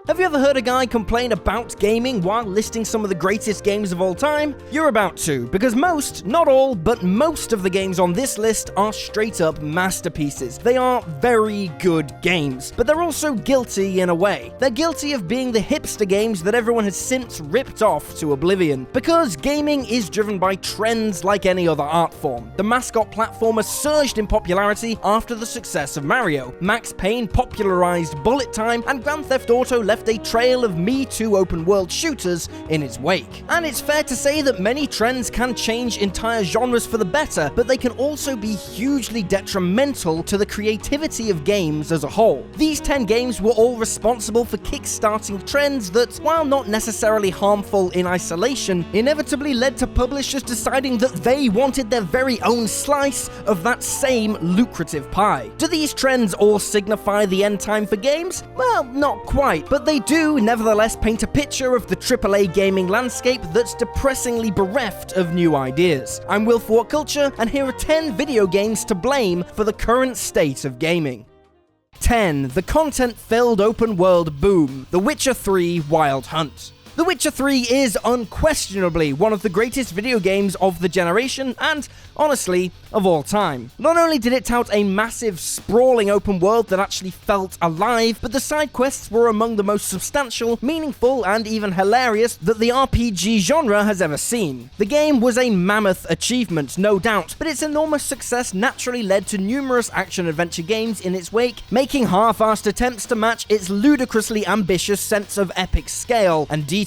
Have you ever heard a guy complain about gaming while listing some of the greatest games of all time? You're about to, because most, not all, but most of the games on this list are straight up masterpieces. They are very good games, but they're also guilty in a way. They're guilty of being the hipster games that everyone has since ripped off to oblivion. Because gaming is driven by trends like any other art form. The mascot platformer surged in popularity after the success of Mario. Max Payne popularized bullet time, and Grand Theft Auto left a trail of Me Too open-world shooters in its wake. And it's fair to say that many trends can change entire genres for the better, but they can also be hugely detrimental to the creativity of games as a whole. These 10 games were all responsible for kickstarting trends that, while not necessarily harmful in isolation, inevitably led to publishers deciding that they wanted their very own slice of that same lucrative pie. Do these trends all signify the end time for games? Well, not quite, but they do nevertheless paint a picture of the AAA gaming landscape that's depressingly bereft of new ideas. I'm Will for WhatCulture, and here are 10 video games to blame for the current state of gaming. 10. The content-filled open-world boom. The Witcher 3 Wild Hunt. The Witcher 3 is unquestionably one of the greatest video games of the generation and, honestly, of all time. Not only did it tout a massive, sprawling open world that actually felt alive, but the side quests were among the most substantial, meaningful, and even hilarious that the RPG genre has ever seen. The game was a mammoth achievement, no doubt, but its enormous success naturally led to numerous action-adventure games in its wake, making half-assed attempts to match its ludicrously ambitious sense of epic scale and detail.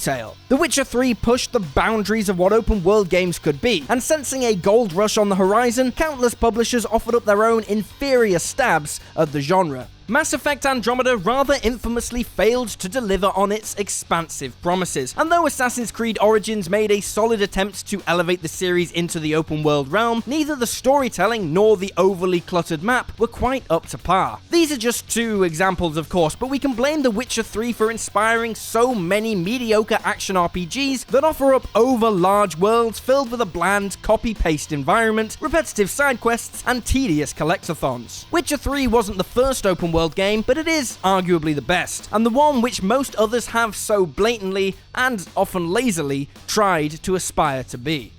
The Witcher 3 pushed the boundaries of what open-world games could be, and sensing a gold rush on the horizon, countless publishers offered up their own inferior stabs at the genre. Mass Effect Andromeda rather infamously failed to deliver on its expansive promises, and though Assassin's Creed Origins made a solid attempt to elevate the series into the open-world realm, neither the storytelling nor the overly cluttered map were quite up to par. These are just two examples, of course, but we can blame The Witcher 3 for inspiring so many mediocre action RPGs that offer up over-large worlds filled with a bland, copy-paste environment, repetitive side quests, and tedious collectathons. Witcher 3 wasn't the first open-world game, but it is arguably the best, and the one which most others have so blatantly, and often lazily, tried to aspire to be.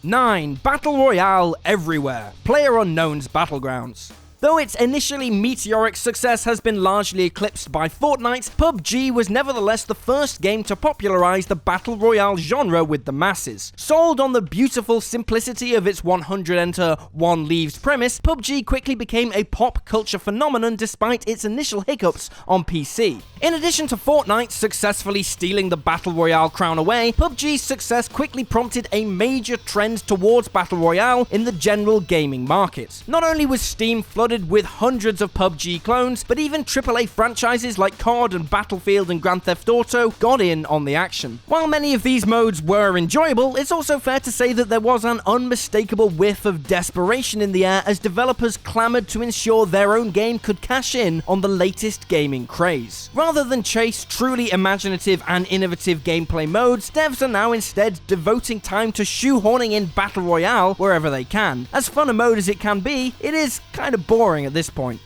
9. Battle Royale everywhere. PLAYERUNKNOWN'S Battlegrounds. Though its initially meteoric success has been largely eclipsed by Fortnite, PUBG was nevertheless the first game to popularize the Battle Royale genre with the masses. Sold on the beautiful simplicity of its 100 enter, 1 leaves premise, PUBG quickly became a pop culture phenomenon despite its initial hiccups on PC. In addition to Fortnite successfully stealing the Battle Royale crown away, PUBG's success quickly prompted a major trend towards Battle Royale in the general gaming market. Not only was Steam flooded with hundreds of PUBG clones, but even AAA franchises like COD and Battlefield and Grand Theft Auto got in on the action. While many of these modes were enjoyable, it's also fair to say that there was an unmistakable whiff of desperation in the air as developers clamored to ensure their own game could cash in on the latest gaming craze. Rather than chase truly imaginative and innovative gameplay modes, devs are now instead devoting time to shoehorning in Battle Royale wherever they can. As fun a mode as it can be, it is kind of boring at this point.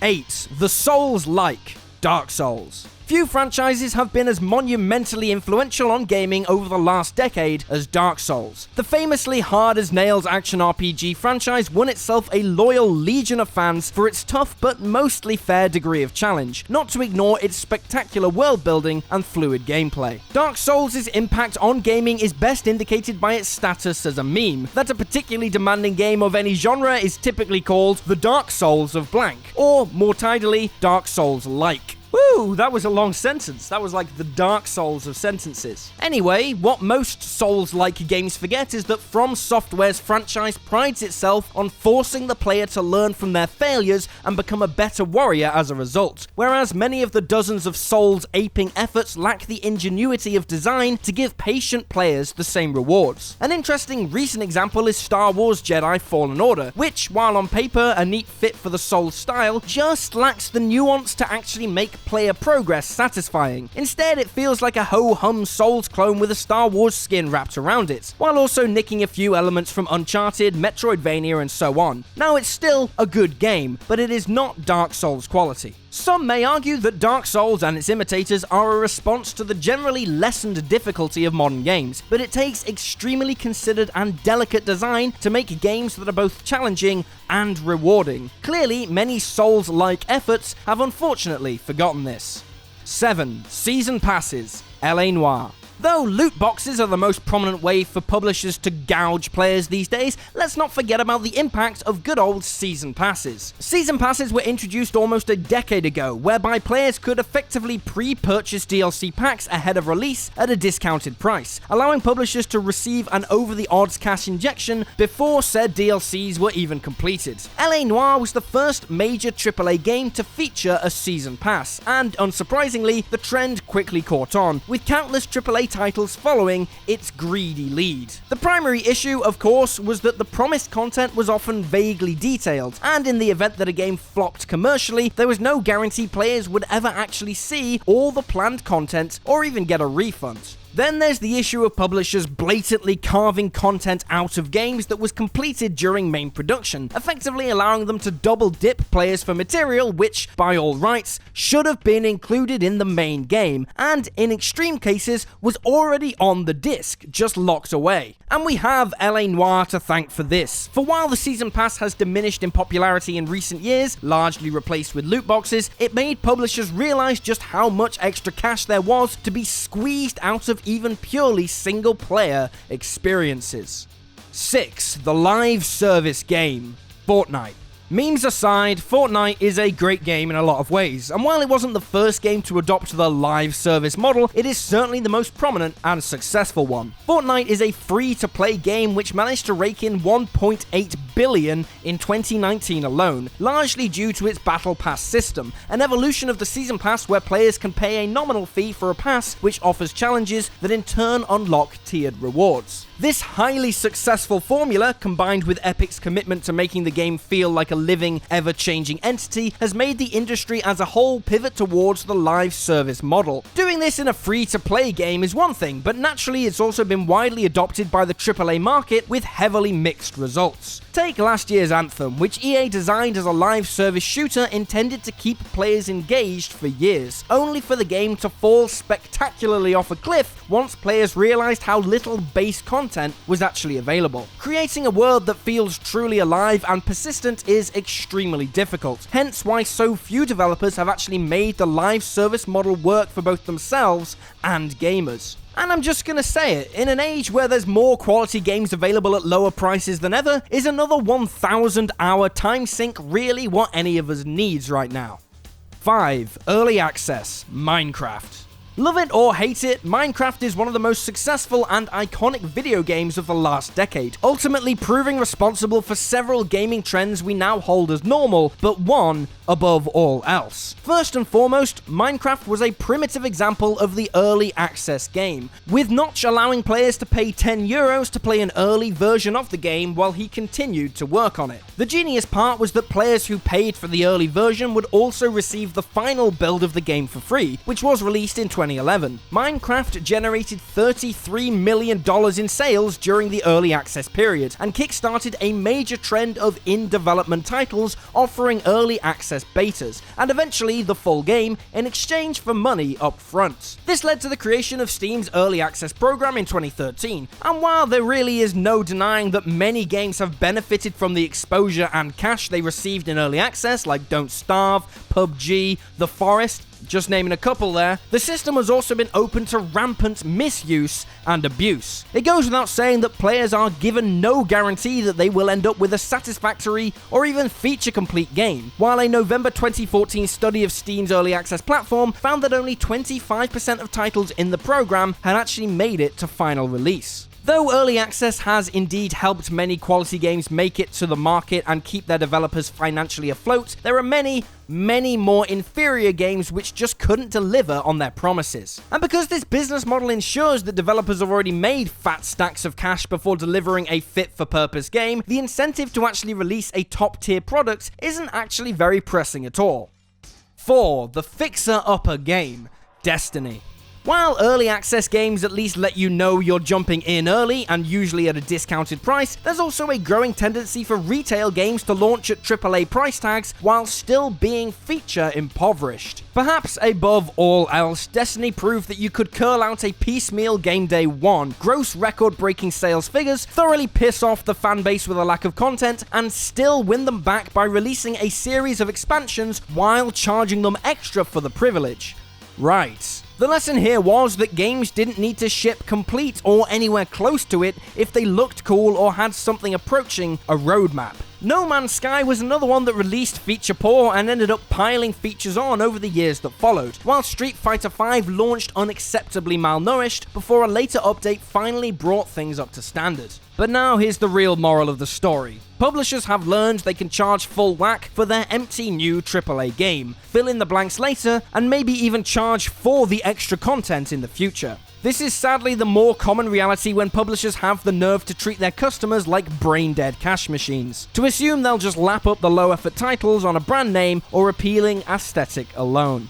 8. The Souls-like. Dark Souls. Few franchises have been as monumentally influential on gaming over the last decade as Dark Souls. The famously hard-as-nails action RPG franchise won itself a loyal legion of fans for its tough but mostly fair degree of challenge, not to ignore its spectacular world-building and fluid gameplay. Dark Souls' impact on gaming is best indicated by its status as a meme, that a particularly demanding game of any genre is typically called the Dark Souls of blank, or, more tidily, Dark Souls-like. Woo, that was a long sentence. That was like the Dark Souls of sentences. Anyway, what most Souls-like games forget is that From Software's franchise prides itself on forcing the player to learn from their failures and become a better warrior as a result, whereas many of the dozens of Souls-aping efforts lack the ingenuity of design to give patient players the same rewards. An interesting recent example is Star Wars Jedi Fallen Order, which, while on paper a neat fit for the Souls style, just lacks the nuance to actually make players player progress satisfying. Instead, it feels like a ho-hum Souls clone with a Star Wars skin wrapped around it, while also nicking a few elements from Uncharted, Metroidvania, and so on. Now, it's still a good game, but it is not Dark Souls quality. Some may argue that Dark Souls and its imitators are a response to the generally lessened difficulty of modern games, but it takes extremely considered and delicate design to make games that are both challenging and rewarding. Clearly, many Souls-like efforts have unfortunately forgotten this. 7. Season Passes, LA Noire. Though loot boxes are the most prominent way for publishers to gouge players these days, let's not forget about the impact of good old season passes. Season passes were introduced almost a decade ago, whereby players could effectively pre-purchase DLC packs ahead of release at a discounted price, allowing publishers to receive an over-the-odds cash injection before said DLCs were even completed. LA Noire was the first major AAA game to feature a season pass, and unsurprisingly, the trend quickly caught on, with countless AAA titles following its greedy lead. The primary issue, of course, was that the promised content was often vaguely detailed, and in the event that a game flopped commercially, there was no guarantee players would ever actually see all the planned content or even get a refund. Then there's the issue of publishers blatantly carving content out of games that was completed during main production, effectively allowing them to double dip players for material which, by all rights, should have been included in the main game, and in extreme cases was already on the disc, just locked away. And we have LA Noire to thank for this. For while the Season Pass has diminished in popularity in recent years, largely replaced with loot boxes, it made publishers realize just how much extra cash there was to be squeezed out of even purely single-player experiences. 6. The live service game, Fortnite. Memes aside, Fortnite is a great game in a lot of ways, and while it wasn't the first game to adopt the live service model, it is certainly the most prominent and successful one. Fortnite is a free-to-play game which managed to rake in $1.8 billion in 2019 alone, largely due to its Battle Pass system, an evolution of the Season Pass where players can pay a nominal fee for a pass which offers challenges that in turn unlock tiered rewards. This highly successful formula, combined with Epic's commitment to making the game feel like a living, ever-changing entity, has made the industry as a whole pivot towards the live service model. Doing this in a free-to-play game is one thing, but naturally it's also been widely adopted by the AAA market with heavily mixed results. Take last year's Anthem, which EA designed as a live service shooter intended to keep players engaged for years, only for the game to fall spectacularly off a cliff once players realized how little base content was actually available. Creating a world that feels truly alive and persistent is extremely difficult, hence why so few developers have actually made the live service model work for both themselves and gamers. And I'm just gonna say it, in an age where there's more quality games available at lower prices than ever, is another 1,000-hour time sink really what any of us needs right now? 5. Early Access, Minecraft. Love it or hate it, Minecraft is one of the most successful and iconic video games of the last decade, ultimately proving responsible for several gaming trends we now hold as normal, but one above all else. First and foremost, Minecraft was a primitive example of the early access game, with Notch allowing players to pay €10 to play an early version of the game while he continued to work on it. The genius part was that players who paid for the early version would also receive the final build of the game for free, which was released in 2011. Minecraft generated $33 million in sales during the early access period, and kickstarted a major trend of in-development titles offering early access betas, and eventually the full game in exchange for money up front. This led to the creation of Steam's early access program in 2013, and while there really is no denying that many games have benefited from the exposure and cash they received in early access, like Don't Starve, PUBG, The Forest, just naming a couple there, the system has also been open to rampant misuse and abuse. It goes without saying that players are given no guarantee that they will end up with a satisfactory or even feature-complete game, while a November 2014 study of Steam's early access platform found that only 25% of titles in the program had actually made it to final release. Though early access has indeed helped many quality games make it to the market and keep their developers financially afloat, there are many more inferior games which just couldn't deliver on their promises. And because this business model ensures that developers have already made fat stacks of cash before delivering a fit-for-purpose game, the incentive to actually release a top-tier product isn't actually very pressing at all. 4. The fixer-upper game, Destiny. While early access games at least let you know you're jumping in early and usually at a discounted price, there's also a growing tendency for retail games to launch at AAA price tags while still being feature impoverished. Perhaps above all else, Destiny proved that you could curl out a piecemeal game day one, gross record-breaking sales figures, thoroughly piss off the fanbase with a lack of content, and still win them back by releasing a series of expansions while charging them extra for the privilege. Right. The lesson here was that games didn't need to ship complete or anywhere close to it if they looked cool or had something approaching a roadmap. No Man's Sky was another one that released feature poor and ended up piling features on over the years that followed, while Street Fighter V launched unacceptably malnourished before a later update finally brought things up to standard. But now here's the real moral of the story. Publishers have learned they can charge full whack for their empty new AAA game, fill in the blanks later, and maybe even charge for the extra content in the future. This is sadly the more common reality when publishers have the nerve to treat their customers like brain-dead cash machines, to assume they'll just lap up the low-effort titles on a brand name or appealing aesthetic alone.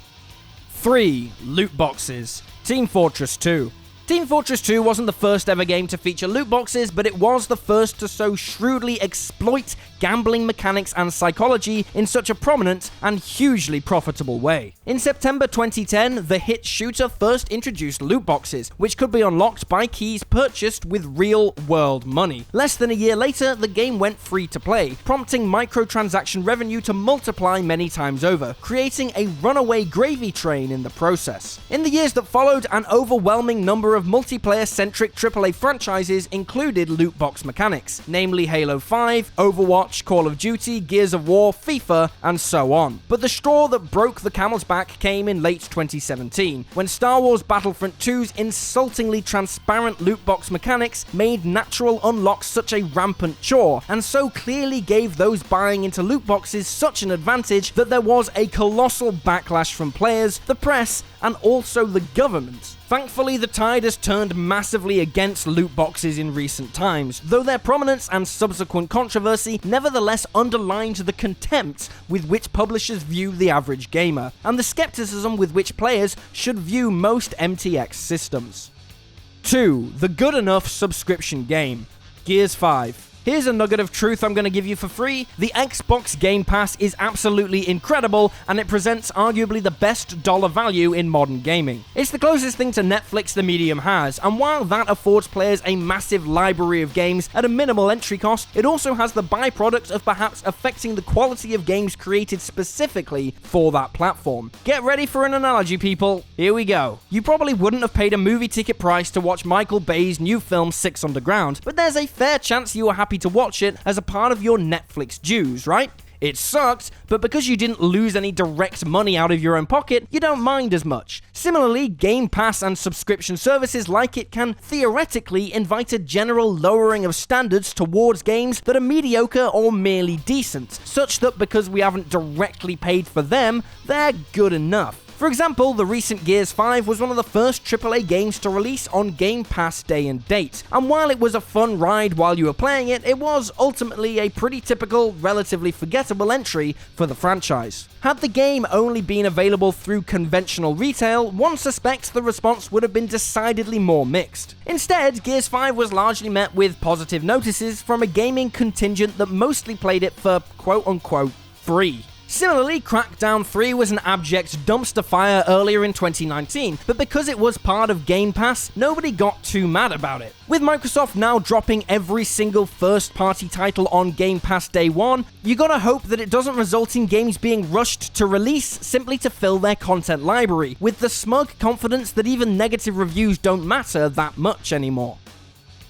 3. Loot boxes, Team Fortress 2. Team Fortress 2 wasn't the first ever game to feature loot boxes, but it was the first to so shrewdly exploit gambling mechanics and psychology in such a prominent and hugely profitable way. In September 2010, the hit shooter first introduced loot boxes, which could be unlocked by keys purchased with real-world money. Less than a year later, the game went free to play, prompting microtransaction revenue to multiply many times over, creating a runaway gravy train in the process. In the years that followed, an overwhelming number of multiplayer-centric AAA franchises included loot box mechanics, namely Halo 5, Overwatch, Call of Duty, Gears of War, FIFA, and so on. But the straw that broke the camel's back came in late 2017, when Star Wars Battlefront 2's insultingly transparent loot box mechanics made natural unlocks such a rampant chore, and so clearly gave those buying into loot boxes such an advantage that there was a colossal backlash from players, the press, and also the government. Thankfully, the tide has turned massively against loot boxes in recent times, though their prominence and subsequent controversy nevertheless underlined the contempt with which publishers view the average gamer, and the skepticism with which players should view most MTX systems. 2. The good enough subscription game, Gears 5. Here's a nugget of truth I'm going to give you for free. The Xbox Game Pass is absolutely incredible, and it presents arguably the best dollar value in modern gaming. It's the closest thing to Netflix the medium has, and while that affords players a massive library of games at a minimal entry cost, it also has the byproduct of perhaps affecting the quality of games created specifically for that platform. Get ready for an analogy, people. Here we go. You probably wouldn't have paid a movie ticket price to watch Michael Bay's new film 6 Underground, but there's a fair chance you were happy to watch it as a part of your Netflix dues, right? It sucked, but because you didn't lose any direct money out of your own pocket, you don't mind as much. Similarly, Game Pass and subscription services like it can theoretically invite a general lowering of standards towards games that are mediocre or merely decent, such that because we haven't directly paid for them, they're good enough. For example, the recent Gears 5 was one of the first AAA games to release on Game Pass day and date, and while it was a fun ride while you were playing it, it was ultimately a pretty typical, relatively forgettable entry for the franchise. Had the game only been available through conventional retail, one suspects the response would have been decidedly more mixed. Instead, Gears 5 was largely met with positive notices from a gaming contingent that mostly played it for quote-unquote free. Similarly, Crackdown 3 was an abject dumpster fire earlier in 2019, but because it was part of Game Pass, nobody got too mad about it. With Microsoft now dropping every single first-party title on Game Pass day one, you gotta hope that it doesn't result in games being rushed to release simply to fill their content library, with the smug confidence that even negative reviews don't matter that much anymore.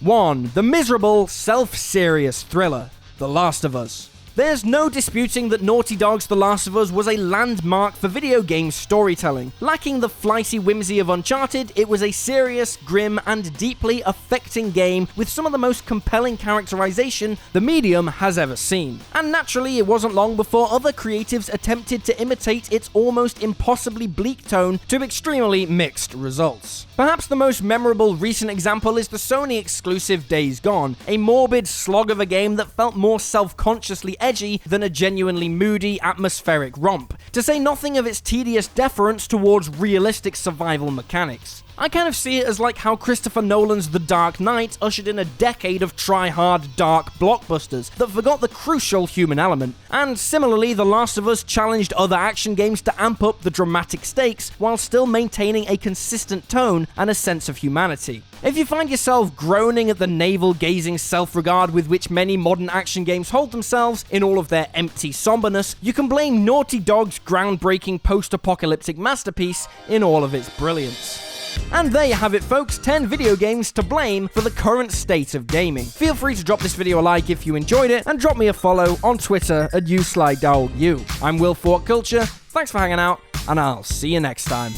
1. The miserable, self-serious thriller, The Last of Us. There's no disputing that Naughty Dog's The Last of Us was a landmark for video game storytelling. Lacking the flighty whimsy of Uncharted, it was a serious, grim, and deeply affecting game with some of the most compelling characterization the medium has ever seen. And naturally, it wasn't long before other creatives attempted to imitate its almost impossibly bleak tone to extremely mixed results. Perhaps the most memorable recent example is the Sony exclusive Days Gone, a morbid slog of a game that felt more self-consciously edgy than a genuinely moody, atmospheric romp, to say nothing of its tedious deference towards realistic survival mechanics. I kind of see it as like how Christopher Nolan's The Dark Knight ushered in a decade of try-hard, dark blockbusters that forgot the crucial human element, and similarly, The Last of Us challenged other action games to amp up the dramatic stakes while still maintaining a consistent tone and a sense of humanity. If you find yourself groaning at the navel-gazing self-regard with which many modern action games hold themselves in all of their empty somberness, you can blame Naughty Dog's groundbreaking post-apocalyptic masterpiece in all of its brilliance. And there you have it, folks, 10 video games to blame for the current state of gaming. Feel free to drop this video a like if you enjoyed it, and drop me a follow on Twitter at YouSlyDowlU. I'm Will for WhatCulture, thanks for hanging out, and I'll see you next time.